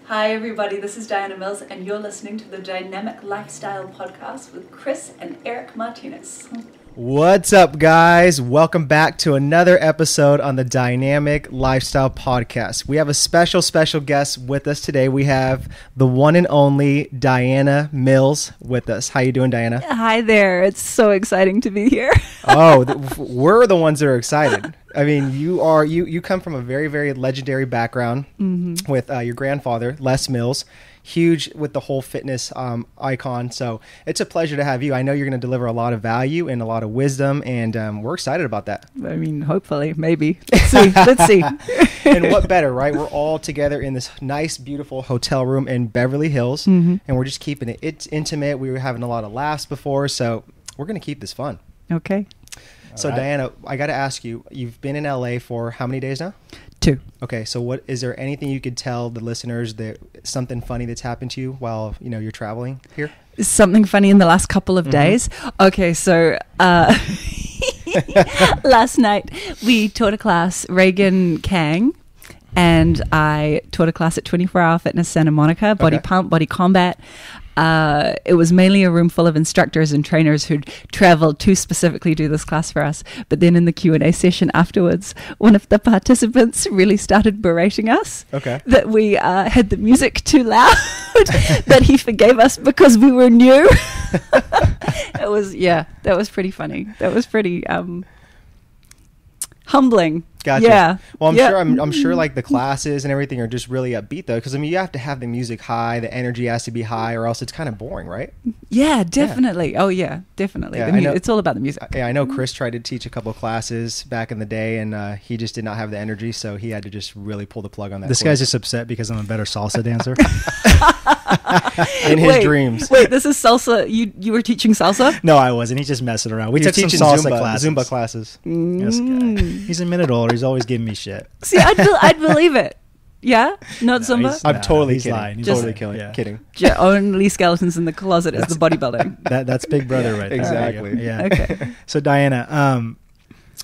Hi everybody, this is Diana Mills and you're listening to the Dynamic Lifestyle Podcast with Chris and Eric Martinez. What's up, guys? Welcome back to another episode on the Dynamic Lifestyle Podcast. We have a special guest with us today. We have the one and only Diana Mills with us. How you doing, Diana? Hi there. It's so exciting to be here. We're the ones that are excited. I mean, you come from a very, very legendary background with your grandfather, Les Mills. Huge with the whole fitness icon. So it's a pleasure to have you. I know you're going to deliver a lot of value and a lot of wisdom, and we're excited about that. I mean, hopefully, maybe. Let's see. And what better, right? We're all together in this nice, beautiful hotel room in Beverly Hills, and we're just keeping it. It's intimate. We were having a lot of laughs before, so we're going to keep this fun. Okay. So, right. Diana, I got to ask you, you've been in LA for how many days now? 2. Okay, so is there anything you could tell the listeners that something funny that's happened to you while you're traveling here? Something funny in the last couple of days. Okay, so last night we taught a class, Reagan Kang, and I taught a class at 24 Hour Fitness Santa Monica, Body Pump, Body Combat. It was mainly a room full of instructors and trainers who'd traveled to specifically do this class for us. But then in the Q&A session afterwards, one of the participants really started berating us that we had the music too loud, that he forgave us because we were new. That was pretty funny. That was pretty humbling. Gotcha. Yeah. Well, I'm sure like the classes and everything are just really upbeat though, because I mean you have to have the music high, the energy has to be high, or else it's kind of boring, right? Yeah, definitely. Yeah. Oh yeah, definitely. Yeah, it's all about the music. Yeah, I know Chris tried to teach a couple of classes back in the day, and he just did not have the energy, so he had to just really pull the plug on that. This guy's just upset because I'm a better salsa dancer. In his dreams. Wait, this is salsa. You were teaching salsa? No, I wasn't. He's just messing around. We took some salsa classes. Zumba classes. This guy. He's a minute older. He's always giving me shit. See, I'd believe it. Yeah? Not Zumba? I'm totally he's kidding. Lying. He's Totally kidding. Only skeletons in the closet is the bodybuilding. That's Big Brother right there. Exactly. Yeah. Okay. So Diana,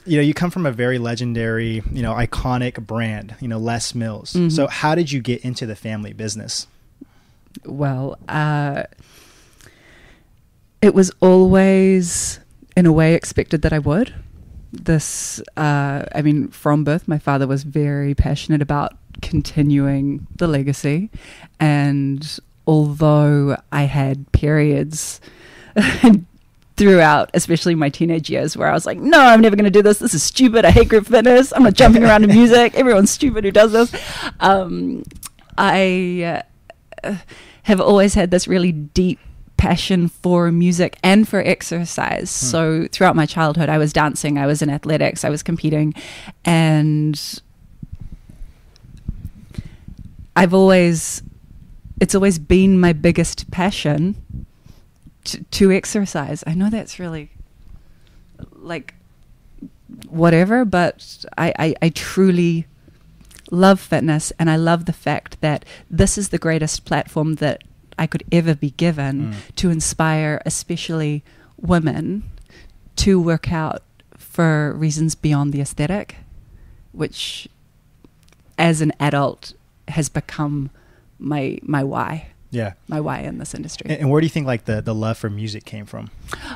you come from a very legendary, iconic brand, Les Mills. So how did you get into the family business? Well, it was always, in a way, expected that I would. From birth, my father was very passionate about continuing the legacy. And although I had periods throughout, especially my teenage years, where I was like, no, I'm never going to do this. This is stupid. I hate group fitness. I'm not jumping around to music. Everyone's stupid who does this. I have always had this really deep passion for music and for exercise. So throughout my childhood, I was dancing, I was in athletics, I was competing, and it's always been my biggest passion to exercise. I know that's really like whatever, but I truly love fitness, and I love the fact that this is the greatest platform that I could ever be given to inspire especially women to work out for reasons beyond the aesthetic, which as an adult has become my why. Yeah. My why in this industry. And where do you think like the love for music came from?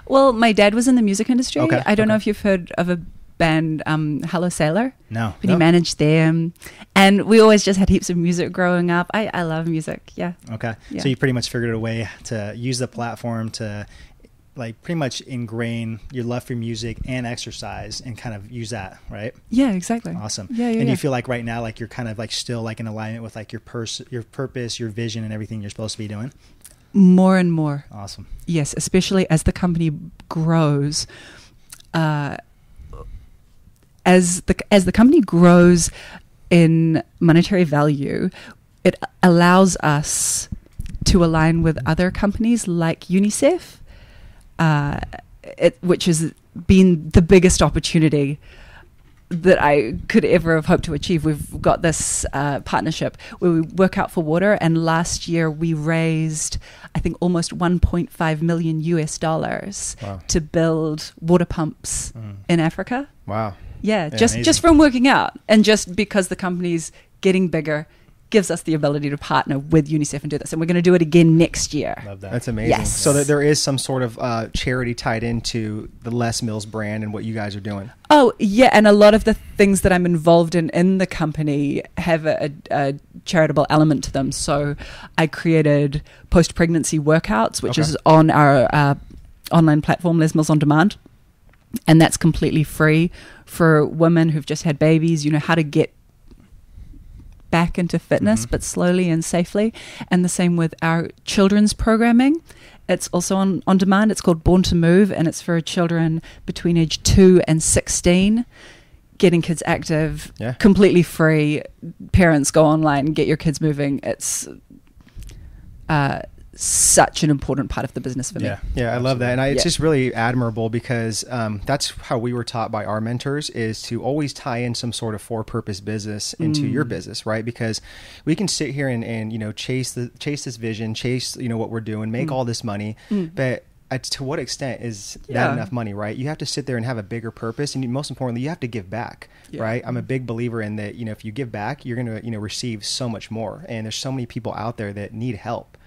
Well, my dad was in the music industry. I don't know if you've heard of a band, Hello Sailor. No. But he managed them, and we always just had heaps of music growing up. I love music. Yeah. Okay. Yeah. So you pretty much figured a way to use the platform to like pretty much ingrain your love for music and exercise and kind of use that, right? Yeah, exactly. Awesome. Yeah. And you feel like right now, like you're kind of like still like in alignment with like your purpose, your vision, and everything you're supposed to be doing? More and more. Awesome. Yes, especially as the company grows. As the company grows in monetary value, it allows us to align with other companies like UNICEF, which has been the biggest opportunity that I could ever have hoped to achieve. We've got this partnership where we work out for water, and last year we raised, I think, almost $1.5 million to build water pumps in Africa. Wow. Yeah, just from working out, and just because the company's getting bigger, gives us the ability to partner with UNICEF and do this. And we're going to do it again next year. Love that. That's amazing. Yes. So that there is some sort of charity tied into the Les Mills brand and what you guys are doing. Oh, yeah. And a lot of the things that I'm involved in the company have a charitable element to them. So I created post-pregnancy workouts, which is on our online platform, Les Mills On Demand. And that's completely free for women who've just had babies, how to get back into fitness, but slowly and safely. And the same with our children's programming. It's also on demand. It's called Born to Move, and it's for children between age 2 and 16. Getting kids active, completely free. Parents, go online and get your kids moving. It's such an important part of the business for me. I love that. And it's just really admirable because that's how we were taught by our mentors, is to always tie in some sort of for-purpose business into your business, right? Because we can sit here and chase this vision, chase what we're doing, make all this money, but to what extent is that enough money, right? You have to sit there and have a bigger purpose, and most importantly, you have to give back, right? I'm a big believer in that. If you give back, you're going to receive so much more, and there's so many people out there that need help.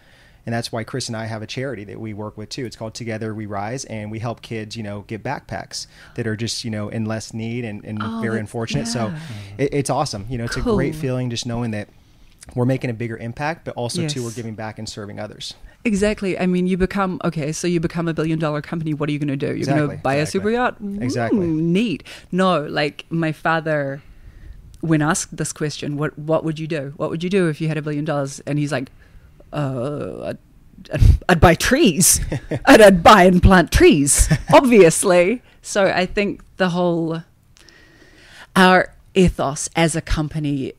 And that's why Chris and I have a charity that we work with too. It's called Together We Rise, and we help kids, get backpacks that are just, in less need and very unfortunate. So it's awesome. It's a great feeling just knowing that we're making a bigger impact, but also too, we're giving back and serving others. Exactly. I mean, you become a $1 billion company. What are you going to do? You're going to buy a super yacht? Exactly. Neat. No, like my father, when asked this question, what would you do? What would you do if you had $1 billion? And he's like, I'd buy trees. I'd buy and plant trees, obviously. So I think our ethos as a company,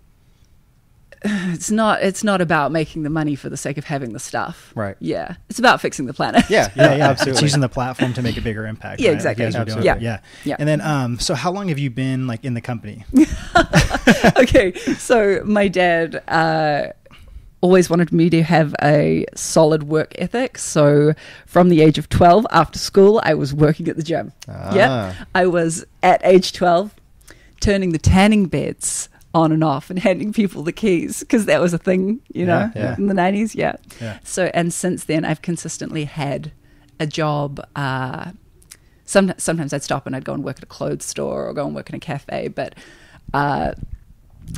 it's not about making the money for the sake of having the stuff. Right. Yeah. It's about fixing the planet. Yeah, absolutely. It's using the platform to make a bigger impact. Yeah, right? exactly. You guys are doing Yeah. it. And then, so how long have you been in the company? Okay. So my dad, always wanted me to have a solid work ethic. So from the age of 12, after school, I was working at the gym. I was at age 12 turning the tanning beds on and off and handing people the keys, because that was a thing, in the 90s. So, and since then, I've consistently had a job. Sometimes I'd stop and I'd go and work at a clothes store or go and work in a cafe, but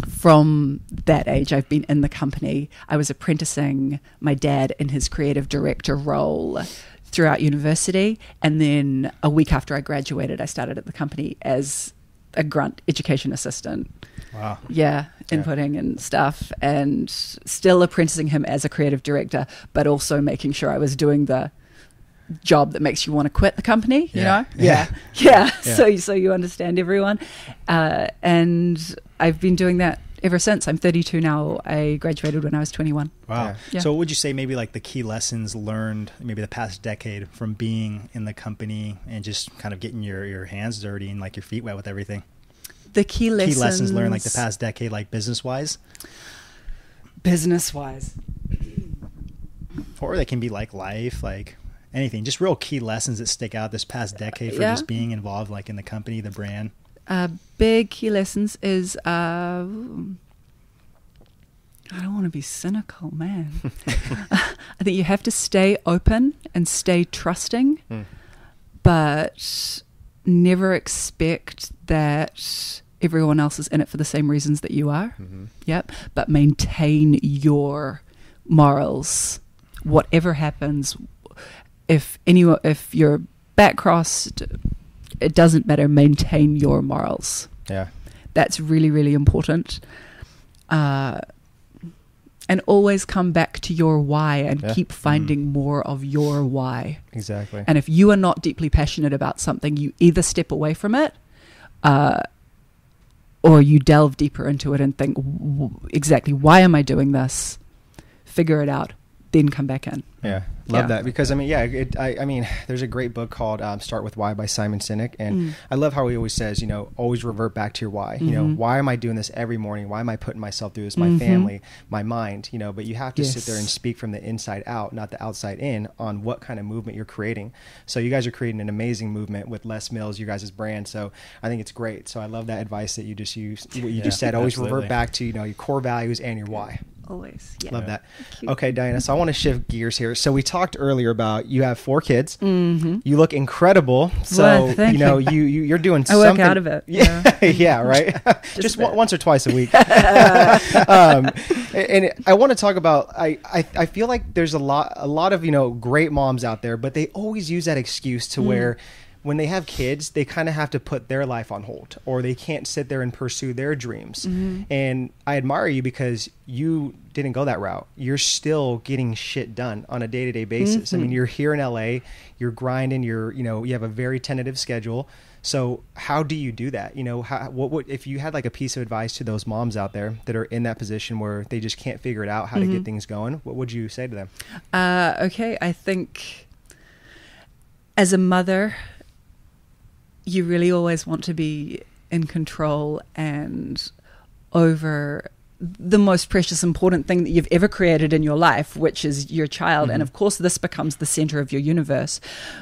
from that age, I've been in the company. I was apprenticing my dad in his creative director role throughout university. And then a week after I graduated, I started at the company as a grunt education assistant. Wow. Yeah, inputting and stuff, and still apprenticing him as a creative director, but also making sure I was doing the job that makes you want to quit the company, you know? Yeah. So you understand everyone. And I've been doing that ever since. I'm 32 now. I graduated when I was 21. Wow. Yeah. So what would you say maybe the key lessons learned maybe the past decade from being in the company and just kind of getting your hands dirty and your feet wet with everything? The key lessons learned the past decade, business-wise? Business-wise. Or they can be life, anything. Just real key lessons that stick out this past decade for just being involved in the company, the brand. Big key lessons is I don't want to be cynical, man. I think you have to stay open and stay trusting, but never expect that everyone else is in it for the same reasons that you are. Yep. But maintain your morals. Whatever happens, if you're back crossed, it doesn't matter. Maintain your morals. Yeah. That's really, really important. And always come back to your why and keep finding more of your why. Exactly. And if you are not deeply passionate about something, you either step away from it or you delve deeper into it and think, exactly, why am I doing this? Figure it out, then come back in. Yeah. Love that, because I mean, there's a great book called Start With Why by Simon Sinek, and I love how he always says, always revert back to your why. Why am I doing this every morning? Why am I putting myself through this? My family, my mind, but you have to sit there and speak from the inside out, not the outside in, on what kind of movement you're creating. So you guys are creating an amazing movement with Les Mills, you guys' brand. So I think it's great. So I love that advice that you just used, what you just said. Always revert back to your core values and your why. Always. Yeah. Love that. Cute. Okay, Diana. So I want to shift gears here. So we talked earlier about you have 4 kids. Mm-hmm. You look incrable. So Well, thank you're doing I something. work out of it. Yeah, yeah, right. Just a bit. once or twice a week. And I want to talk about. I feel like there's a lot of great moms out there, but they always use that excuse to where, when they have kids, they kind of have to put their life on hold, or they can't sit there and pursue their dreams. And I admire you because you didn't go that route. You're still getting shit done on a day-to-day basis. I mean, you're here in LA, you're grinding, you have a very tentative schedule. So how do you do that? What would, if you had like a piece of advice to those moms out there that are in that position where they just can't figure it out how to get things going, what would you say to them? Okay, I think as a mother, you really always want to be in control and over the most precious, important thing that you've ever created in your life, which is your child. And of course, this becomes the center of your universe.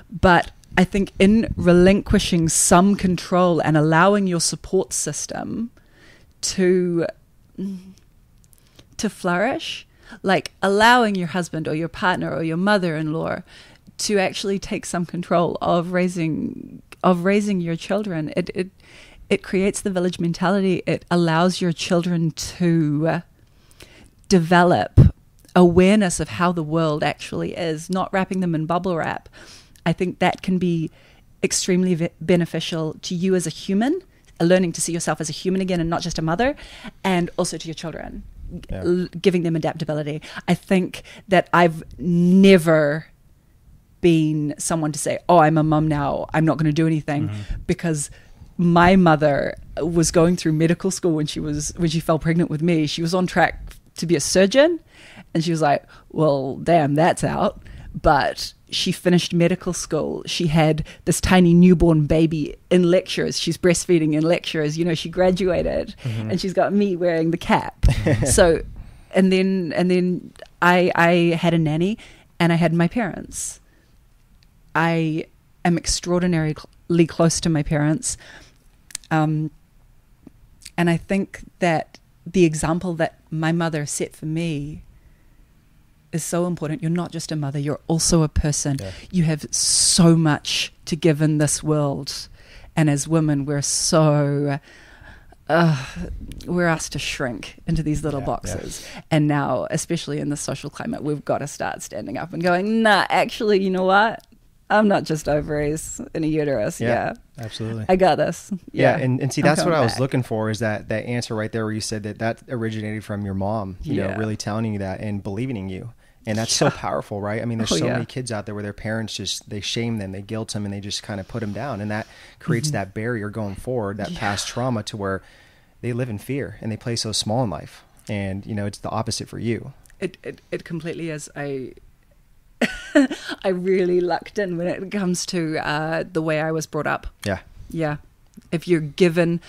But I think in relinquishing some control and allowing your support system to flourish, like allowing your husband or your partner or your mother-in-law to actually take some control of raising your children, it creates the village mentality. It allows your children to develop awareness of how the world actually is, not wrapping them in bubble wrap. I think that can be extremely beneficial to you as a human, learning to see yourself as a human again and not just a mother, and also to your children, giving them adaptability. I think that I've never been someone to say, oh, I'm a mum now, I'm not going to do anything, because my mother was going through medical school when she fell pregnant with me. She was on track to be a surgeon, and she was like, well, damn, that's out. But she finished medical school. She had this tiny newborn baby in lectures. She's breastfeeding in lectures. She graduated, and she's got me wearing the cap. So, and then I had a nanny, and I had my parents. I am extraordinarily close to my parents. And I think that the example that my mother set for me is so important. You're not just a mother, you're also a person. Yeah. You have so much to give in this world. And as women, we're so... we're asked to shrink into these little boxes. Yeah. And now, especially in the social climate, we've got to start standing up and going, nah, actually, you know what? I'm not just ovaries in a uterus. Yeah, absolutely. I got this. Yeah, and see, that's what I was looking for, is that answer right there where you said that originated from your mom, you know, really telling you that and believing in you. And that's so powerful, right? I mean, there's so many kids out there where their parents they shame them, they guilt them, and they just kind of put them down. And that creates that barrier going forward, that past trauma, to where they live in fear and they play so small in life. And, it's the opposite for you. It completely is. I really lucked in when it comes to the way I was brought up. Yeah. Yeah. If you're given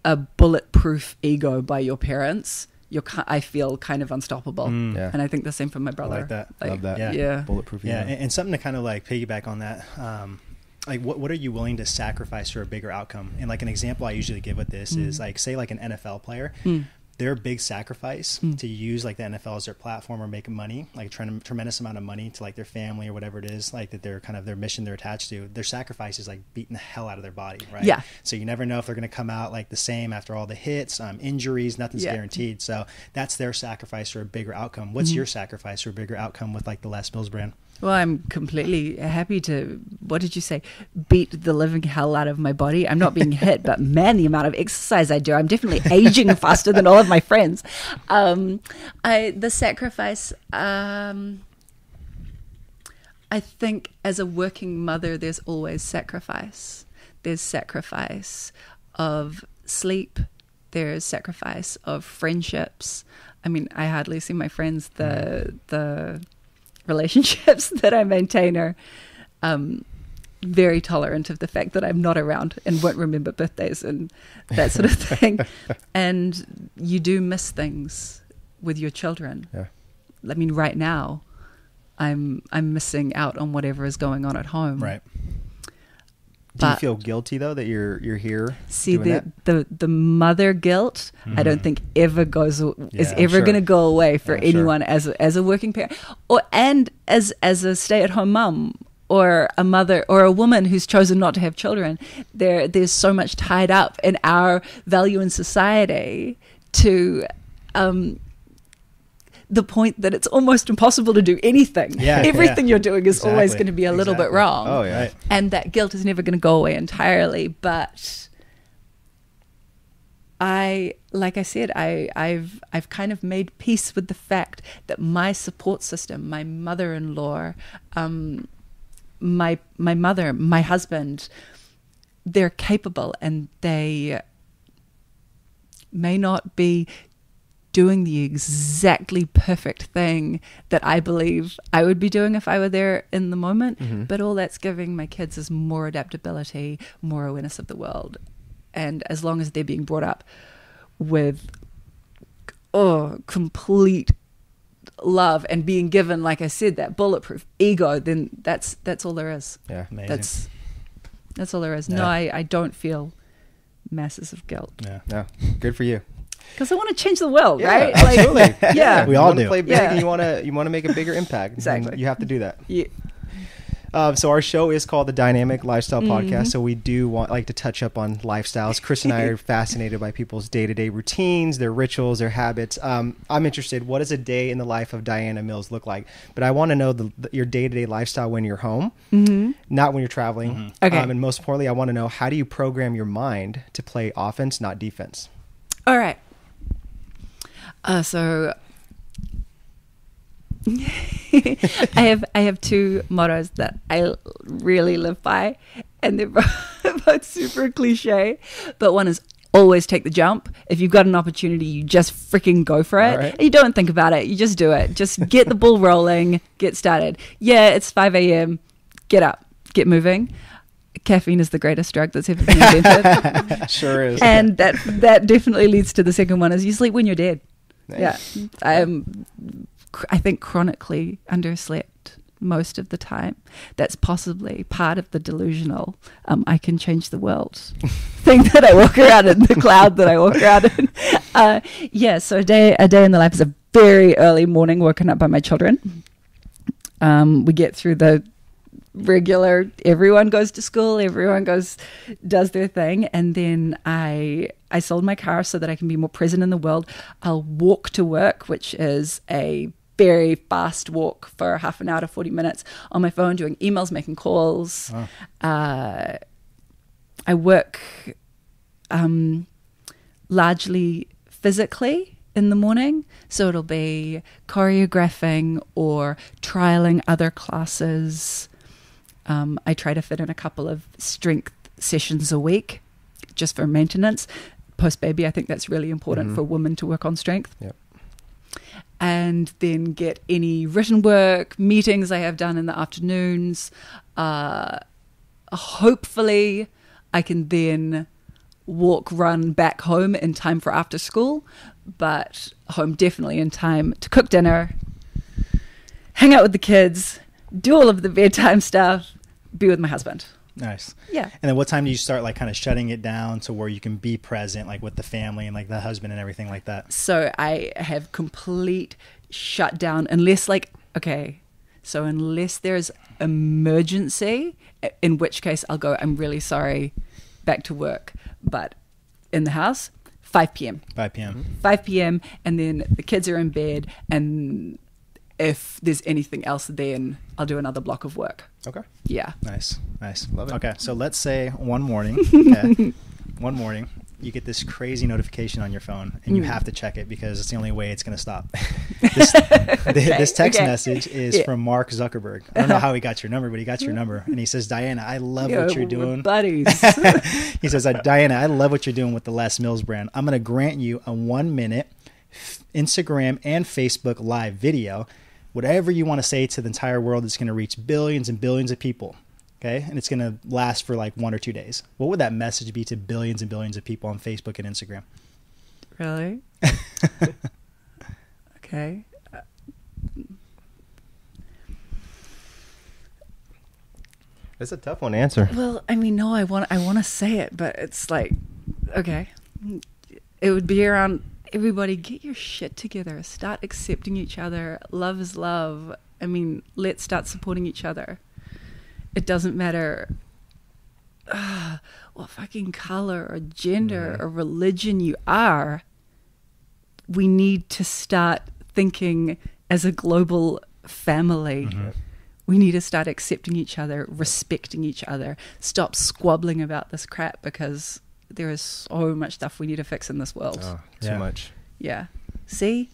a bulletproof ego by your parents, I feel kind of unstoppable. And I think the same for my brother. I like that. Love that. Yeah. Bulletproof ego. Yeah. And something to kind of like piggyback on that. Like what are you willing to sacrifice for a bigger outcome? And like an example I usually give with this is like, say like an NFL player. Their big sacrifice to use like the NFL as their platform or make money, like a tremendous amount of money to like their family or whatever it is, like that they're kind of their mission they're attached to. Their sacrifice is like beating the hell out of their body, right? Yeah. So you never know if they're going to come out like the same after all the hits, injuries, nothing's guaranteed. So that's their sacrifice for a bigger outcome. What's your sacrifice for a bigger outcome with like the Les Mills brand? Well, I'm completely happy to, what did you say, beat the living hell out of my body. I'm not being hit, but man, the amount of exercise I do, I'm definitely aging faster than all of my friends. The sacrifice, I think as a working mother, there's always sacrifice. There's sacrifice of sleep. There's sacrifice of friendships. I mean, I hardly see my friends. The relationships that I maintain are very tolerant of the fact that I'm not around and won't remember birthdays and that sort of thing. And you do miss things with your children. Yeah. I mean, right now, I'm missing out on whatever is going on at home. Right. Do you feel guilty though that you're here? See, doing the mother guilt, I don't think ever is ever sure. going to go away for Sure. anyone as a working parent, and as a stay-at-home mum, or a mother, or a woman who's chosen not to have children. There's so much tied up in our value in society to the point that it's almost impossible to do anything. Everything you're doing is always going to be a little bit wrong. Oh yeah. Right. And that guilt is never going to go away entirely. But like I said, I've kind of made peace with the fact that my support system, my mother-in-law, my mother, my husband, they're capable, and they may not be doing the exactly perfect thing that I believe I would be doing if I were there in the moment. But all that's giving my kids is more adaptability, more awareness of the world. And as long as they're being brought up with complete love and being given, like I said, that bulletproof ego, then that's all there is. Yeah, amazing. That's all there is. Yeah. No, I don't feel masses of guilt. Yeah, good for you. Because I want to change the world, right? Absolutely. Yeah. We You all wanna do. Play big. Yeah. You want to make a bigger impact. Exactly. And you have to do that. Yeah. So our show is called the Dynamic Lifestyle Podcast. So we do like to touch up on lifestyles. Chris and I are fascinated by people's day-to-day routines, their rituals, their habits. I'm interested. What does a day in the life of Diana Mills look like? But I want to know your day-to-day lifestyle when you're home, not when you're traveling. Okay. And most importantly, I want to know, how do you program your mind to play offense, not defense? All right. So I have two mottos that I really live by, and they're both super cliche. But one is always take the jump. If you've got an opportunity, you just freaking go for it. Right. You don't think about it. You just do it. Just get the ball rolling. Get started. Yeah, it's 5 a.m. Get up. Get moving. Caffeine is the greatest drug that's ever been invented. Sure is. And that definitely leads to the second one, is you sleep when you're dead. Nice. Yeah. I think chronically underslept most of the time. That's possibly part of the delusional I can change the world thing that I walk around in, the cloud that I walk around in. So a day in the life is a very early morning, woken up by my children. We get through the regular, everyone goes to school, everyone does their thing, and then I sold my car so that I can be more present in the world. I'll walk to work, which is a very fast walk for half an hour to 40 minutes on my phone, doing emails, making calls. Wow. I work largely physically in the morning, so it'll be choreographing or trialing other classes. I try to fit in a couple of strength sessions a week just for maintenance. Post-baby, I think that's really important for women to work on strength. Yep. And then get any written work, meetings I have done in the afternoons. Hopefully, I can then run back home in time for after school, but home definitely in time to cook dinner, hang out with the kids, do all of the bedtime stuff, be with my husband. Nice. Yeah. And then what time do you start like kind of shutting it down to where you can be present like with the family and like the husband and everything like that? So I have complete shutdown unless unless there's emergency, in which case I'll go, I'm really sorry, back to work. But in the house, 5 p.m. 5 p.m. 5 p.m. and then the kids are in bed, and if there's anything else, then I'll do another block of work. Okay. Yeah. Nice. Love it. Okay, so let's say one morning, you get this crazy notification on your phone, and you have to check it because it's the only way it's going to stop. This text message is from Mark Zuckerberg. I don't know how he got your number, but he got your number, and he says, "Diana, I love what you're doing." We're buddies. He says, "Diana, I love what you're doing with the Les Mills brand. I'm going to grant you a 1-minute Instagram and Facebook live video. Whatever you want to say to the entire world, it's going to reach billions and billions of people." Okay. And it's going to last for like 1 or 2 days. What would that message be to billions and billions of people on Facebook and Instagram? Really? Okay. It's a tough one to answer. Well, I mean, no, I want to say it, but it's like, okay, it would be around everybody. Get your shit together. Start accepting each other. Love is love. I mean, let's start supporting each other. It doesn't matter what fucking color or gender or religion you are. We need to start thinking as a global family. We need to start accepting each other, respecting each other, stop squabbling about this crap, because there is so much stuff we need to fix in this world. Oh, too much. Yeah. See?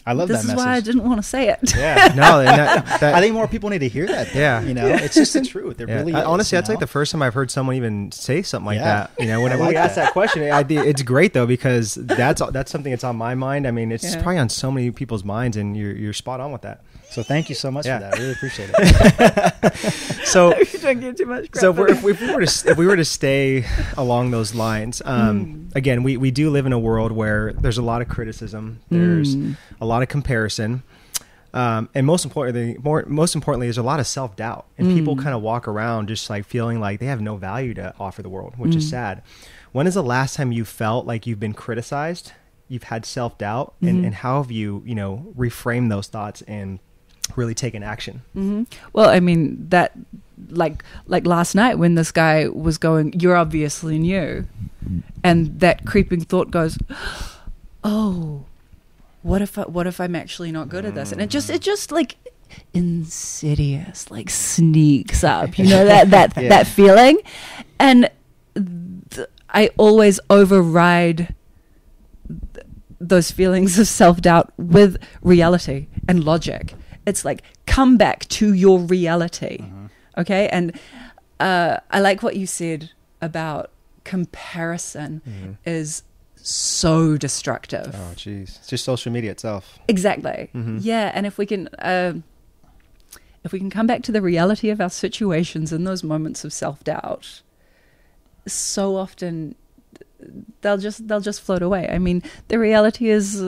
I love this that message. This is why I didn't want to say it. Yeah. No, and that I think more people need to hear that. Though. Yeah. You know, it's just the truth. It really is. Honestly, that's like the first time I've heard someone even say something like that. You know, when like we asked that question, it's great though, because that's something that's on my mind. I mean, it's probably on so many people's minds, and you're spot on with that. So thank you so much for that. I really appreciate it. So don't give too much credit. So if we were to stay along those lines, again, we do live in a world where there's a lot of criticism, there's a lot of comparison, and most importantly, there's a lot of self-doubt, and people kind of walk around just like feeling like they have no value to offer the world, which is sad. When is the last time you felt like you've been criticized, you've had self-doubt, and how have you reframed those thoughts and really taken action? Well, I mean, that like last night when this guy was going, "You're obviously new," and that creeping thought goes, "Oh, what if I'm actually not good at this?" And it just like insidious, like sneaks up, that feeling, and I always override those feelings of self-doubt with reality and logic. It's like, come back to your reality. Okay. And I like what you said about comparison is so destructive. Oh, geez. It's just social media itself. Exactly. Yeah. And if we can come back to the reality of our situations in those moments of self-doubt, so often they'll just float away. I mean, the reality is,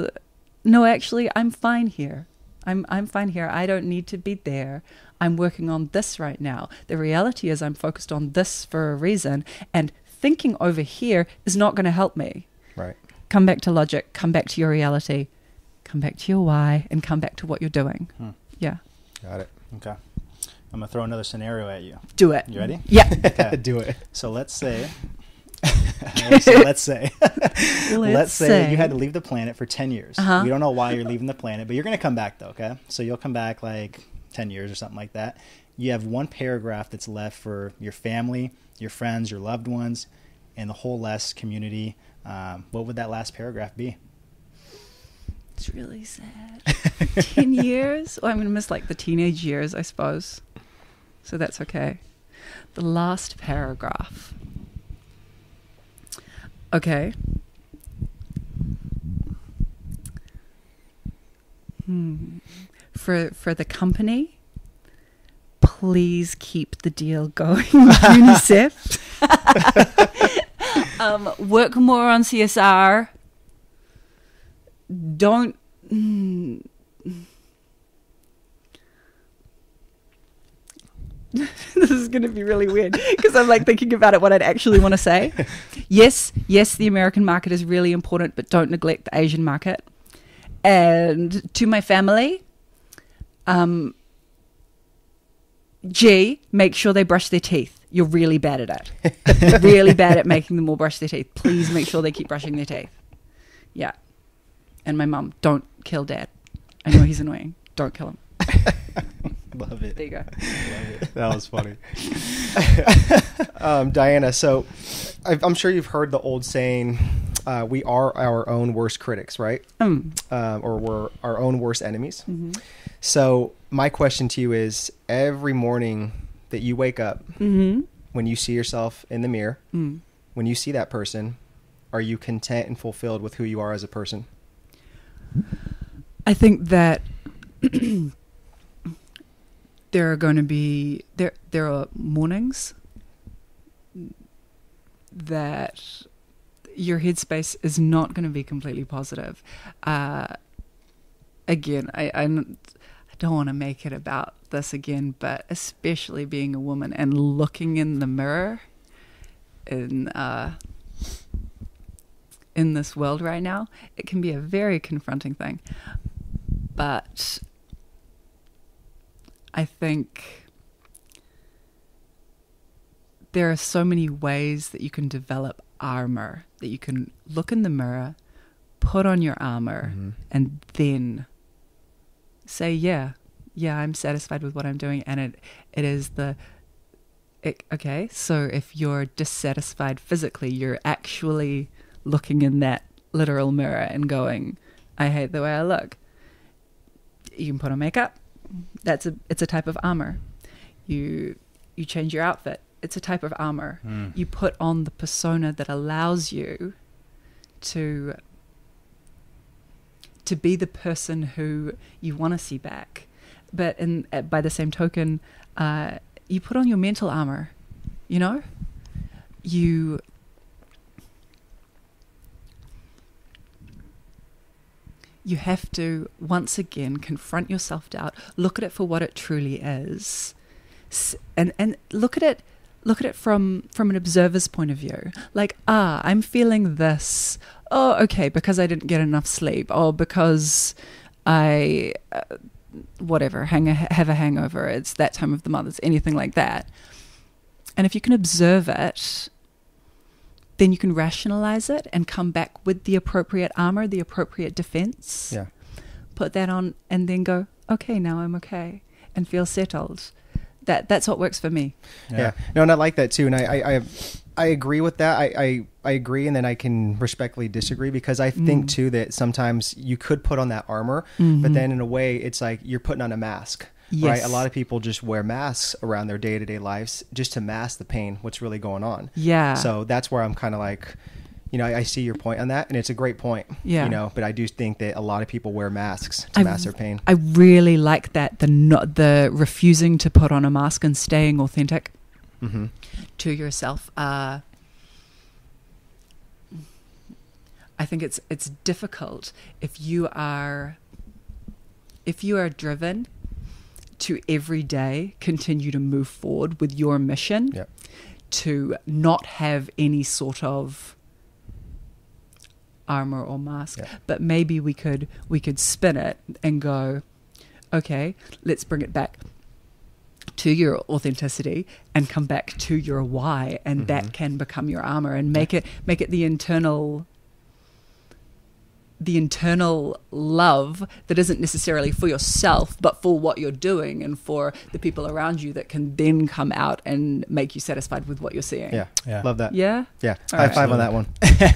no, actually, I'm fine here. I'm fine here. I don't need to be there. I'm working on this right now. The reality is I'm focused on this for a reason, and thinking over here is not going to help me. Right. Come back to logic, come back to your reality, come back to your why, and come back to what you're doing. Yeah. Got it. Okay. I'm going to throw another scenario at you. Do it. You ready? Yeah. Okay. Do it. So let's say let's say you had to leave the planet for 10 years. We don't know why you're leaving the planet, but you're going to come back though, okay? So you'll come back like 10 years or something like that. You have one paragraph that's left for your family, your friends, your loved ones, and the whole LESS community. What would that last paragraph be? It's really sad. 10 years? Well, I'm going to miss like the teenage years, I suppose. So that's okay. The last paragraph. Okay. For the company, please keep the deal going with UNICEF. Work more on CSR. Don't. This is going to be really weird because I'm like thinking about it, what I'd actually want to say. Yes, the American market is really important, but don't neglect the Asian market. And to my family, make sure they brush their teeth. You're really bad at it. Really bad at making them all brush their teeth. Please make sure they keep brushing their teeth. Yeah. And my mum, don't kill Dad. I know he's annoying. Don't kill him. Love it. There you go. Love it. That was funny. Diana, so I'm sure you've heard the old saying, we are our own worst critics, right? Or we're our own worst enemies. So my question to you is, every morning that you wake up, when you see yourself in the mirror, when you see that person, are you content and fulfilled with who you are as a person? I think that there are going to be there are mornings that your headspace is not going to be completely positive. Again, I don't want to make it about this again, but especially being a woman and looking in the mirror in this world right now, it can be a very confronting thing. But I think there are so many ways that you can develop armor, that you can look in the mirror, put on your armor, and then say, yeah, I'm satisfied with what I'm doing. And it is okay, so if you're dissatisfied physically, you're actually looking in that literal mirror and going, I hate the way I look. You can put on makeup. It's a type of armor. You change your outfit. It's a type of armor. You put on the persona that allows you to be the person who you want to see back. But by the same token, you put on your mental armor. You know, you have to once again confront your self-doubt, look at it for what it truly is, and look at it from an observer's point of view. Like, I'm feeling this. Oh, okay, because I didn't get enough sleep. Oh, because I whatever, have a hangover. It's that time of the month. It's anything like that. And if you can observe it, then you can rationalize it and come back with the appropriate armor, the appropriate defense. Yeah. Put that on and then go, okay, now I'm okay, and feel settled. That's what works for me. Yeah. No, and I like that too. And I agree with that. I agree, and then I can respectfully disagree, because I think too that sometimes you could put on that armor, but then in a way it's like you're putting on a mask. Yes. Right? A lot of people just wear masks around their day-to-day lives just to mask the pain, what's really going on. Yeah. So that's where I'm kind of like, I see your point on that, and it's a great point. Yeah. But I do think that a lot of people wear masks to mask their pain. I really like that, the refusing to put on a mask and staying authentic to yourself. I think it's difficult if you are driven to every day continue to move forward with your mission, to not have any sort of armor or mask. But maybe we could spin it and go, okay, let's bring it back to your authenticity and come back to your why, and that can become your armor, and make it the internal love that isn't necessarily for yourself, but for what you're doing and for the people around you, that can then come out and make you satisfied with what you're seeing. Yeah. Love that. Yeah. High five on that one.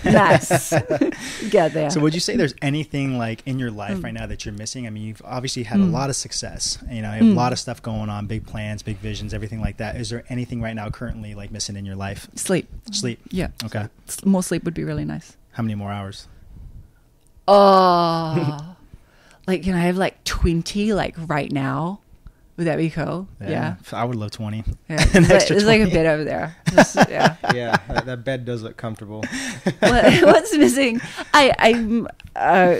Nice. Get there. So would you say there's anything like in your life right now that you're missing? I mean, you've obviously had a lot of success, you have a lot of stuff going on, big plans, big visions, everything like that. Is there anything right now currently like missing in your life? Sleep. Yeah. Okay. More sleep would be really nice. How many more hours? Oh, like, can I have like 20 like right now? Would that be cool? Yeah. I would love 20. Yeah. There's like a bed over there. That bed does look comfortable. What's missing? I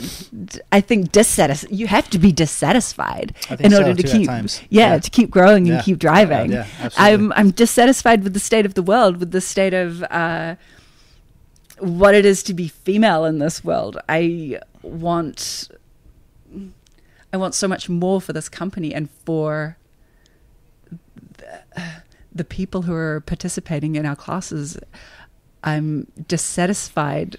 think dissatisfied. You have to be dissatisfied in order to keep to keep growing and keep driving. I'm dissatisfied with the state of the world, with the state of what it is to be female in this world. I want so much more for this company and for the people who are participating in our classes. I'm dissatisfied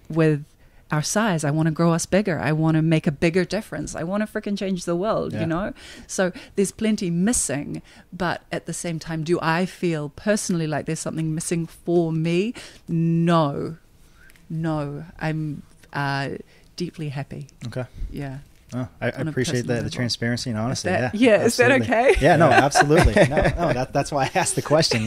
with our size. I want to grow us bigger. I want to make a bigger difference. I want to freaking change the world, So there's plenty missing, but at the same time, do I feel personally like there's something missing for me? No. I'm deeply happy. Okay. Yeah. Oh, I appreciate the transparency and honesty. Is that okay? Yeah, no, absolutely. No, that's why I asked the question,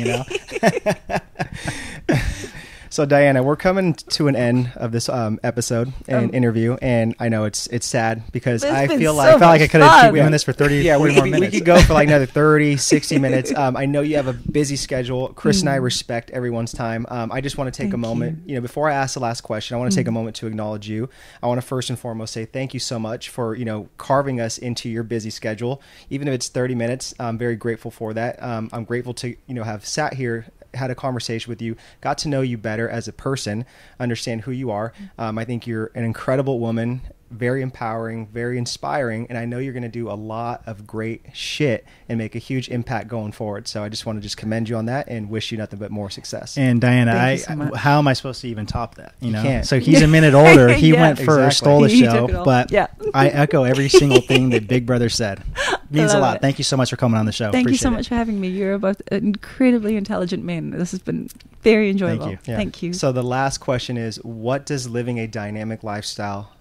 So Diana, we're coming to an end of this episode and interview, and I know it's sad because I felt like I could have kept doing this for 30, 40 more minutes. We could go for like another 30, 60 minutes. I know you have a busy schedule. Chris and I respect everyone's time. I just want to take a moment, before I ask the last question, I want to take a moment to acknowledge you. I want to first and foremost say thank you so much for, carving us into your busy schedule. Even if it's 30 minutes, I'm very grateful for that. I'm grateful to, have sat here, had a conversation with you, got to know you better as a person, understand who you are. I think you're an incredible woman, very empowering, very inspiring, and I know you're going to do a lot of great shit and make a huge impact going forward. So I just want to commend you on that and wish you nothing but more success. And Diana, how am I supposed to even top that? You can't. So he's a minute older. He went first, stole the show, but I echo every single thing that Big Brother said. It means a lot. Thank you so much for coming on the show. Thank you so much for having me. You're both incredibly intelligent men. This has been very enjoyable. Thank you. Thank you. So the last question is, what does living a dynamic lifestyle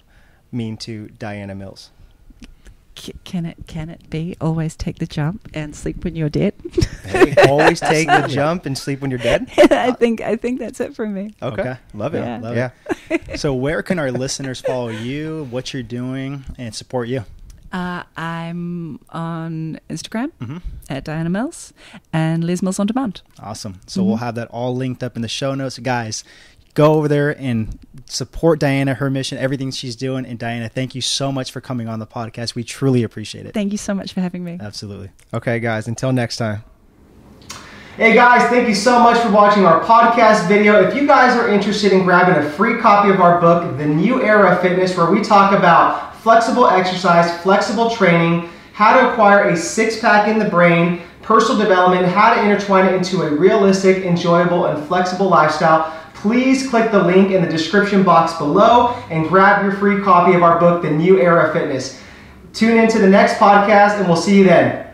mean to Diana Mills? Can it be always take the jump and sleep when you're dead? Hey, always take the jump and sleep when you're dead? I think that's it for me. Okay. Love it. Yeah. Love it. So where can our listeners follow you, what you're doing, and support you? I'm on Instagram at Diana Mills and Liz Mills on Demand. Awesome. So we'll have that all linked up in the show notes. Guys, go over there and support Diana, her mission, everything she's doing. And Diana, thank you so much for coming on the podcast. We truly appreciate it. Thank you so much for having me. Absolutely. Okay, guys, until next time. Hey guys, thank you so much for watching our podcast video. If you guys are interested in grabbing a free copy of our book, The New Era of Fitness, where we talk about flexible exercise, flexible training, how to acquire a six-pack in the brain, personal development, how to intertwine it into a realistic, enjoyable, and flexible lifestyle, please click the link in the description box below and grab your free copy of our book, The New Era of Fitness. Tune into the next podcast and we'll see you then.